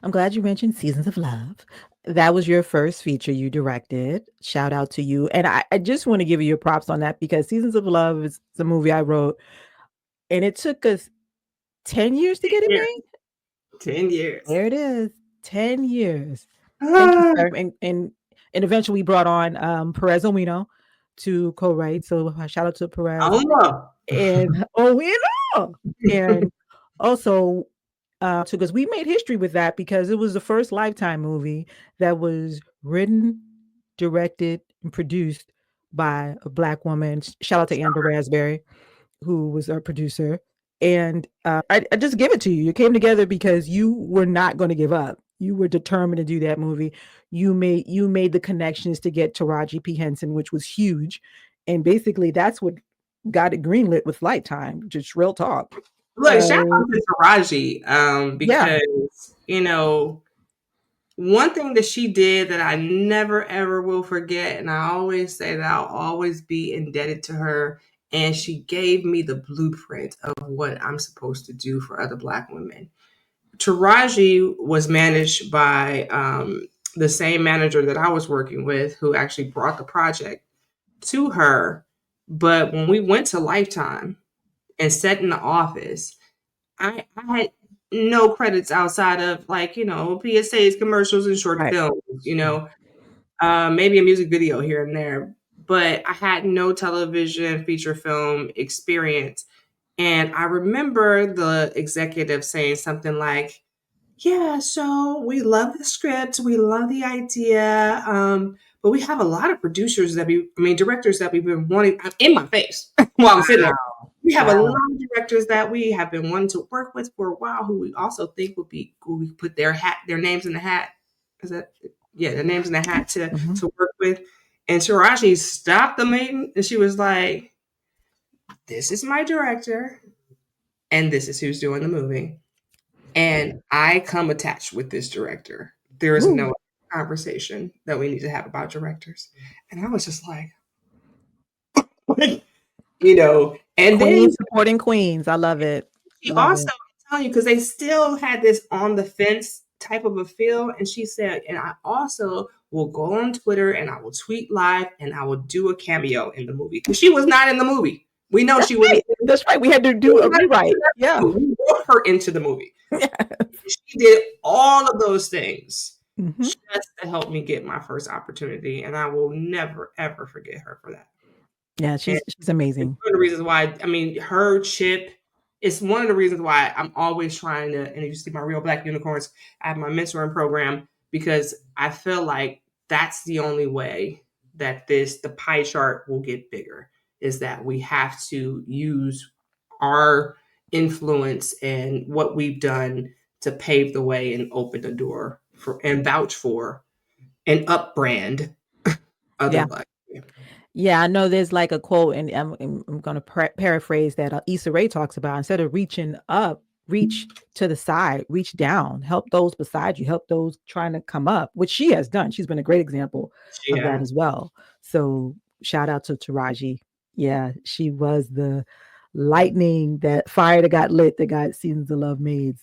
I'm glad you mentioned Seasons of Love. That was your first feature you directed. Shout out to you. And I just want to give you your props on that because Seasons of Love is the movie I wrote, and it took us 10 years to get it Yeah, made. 10 years. There it is. 10 years. Thank you, Ah, sir. And eventually we brought on Perez Omino to co-write. So shout out to Perez. oh no. And oh, we know. And also to because we made history with that because it was the first Lifetime movie that was written, directed, and produced by a Black woman. Shout out to Amber Raspberry, who was our producer. And I just give it to you. You came together because you were not going to give up. You were determined to do that movie. You made the connections to get Taraji P. Henson, which was huge. And basically that's what got it greenlit with Lifetime. Just real talk. Look, shout So out to Taraji, yeah. because one thing that she did that I never ever will forget, and I always say that I'll always be indebted to her. And she gave me the blueprint of what I'm supposed to do for other Black women. Taraji was managed by the same manager that I was working with, who actually brought the project to her. But when we went to Lifetime and sat in the office, I had no credits outside of PSAs, commercials, and short Right. films. Maybe a music video here and there. But I had no television feature film experience. And I remember the executive saying something like, yeah, so we love the script, we love the idea, but we have a lot of directors that we've been wanting in my face while I'm sitting there. Wow. We have a lot Wow. of directors that we have been wanting to work with for a while, who we also think would be who we put their names in the hat. Is that yeah, their names in the hat Mhm. to work with. And Taraji stopped the meeting and she was like, "This is my director, and this is who's doing the movie. And I come attached with this director. There is Woo. no conversation that we need to have about directors." And I was just like, and then Queens supporting queens. I love it. she Love also, it. I'm telling you, because they still had this on the fence type of a feel. And she said, and I also will go on Twitter and I will tweet live and I will do a cameo in the movie. Because she was not in the movie. We know That's she was. right. That's right. We had to She do was a not rewrite. Yeah. in the movie. We brought her into the movie. Yes. She did all of those things Mhm. just to help me get my first opportunity, and I will never ever forget her for that. Yeah, And she's it's amazing. one of the reasons why, I mean, her chip is one of the reasons why I'm always trying to. And if you see my Real Black Unicorns, I have my mentoring program because I feel like that's the only way that the pie chart will get bigger, is that we have to use our influence and what we've done to pave the way and open the door for and vouch for and up brand other Yeah. Black people. Yeah, I know there's like a quote, and I'm going to paraphrase that Issa Rae talks about. Instead of reaching up, reach to the side, reach down, help those beside you, help those trying to come up, which she has done. She's been a great example of that Yeah. as well. So shout out to Taraji. Yeah, she was the lightning, that fire that got lit, that got Seasons of Love made.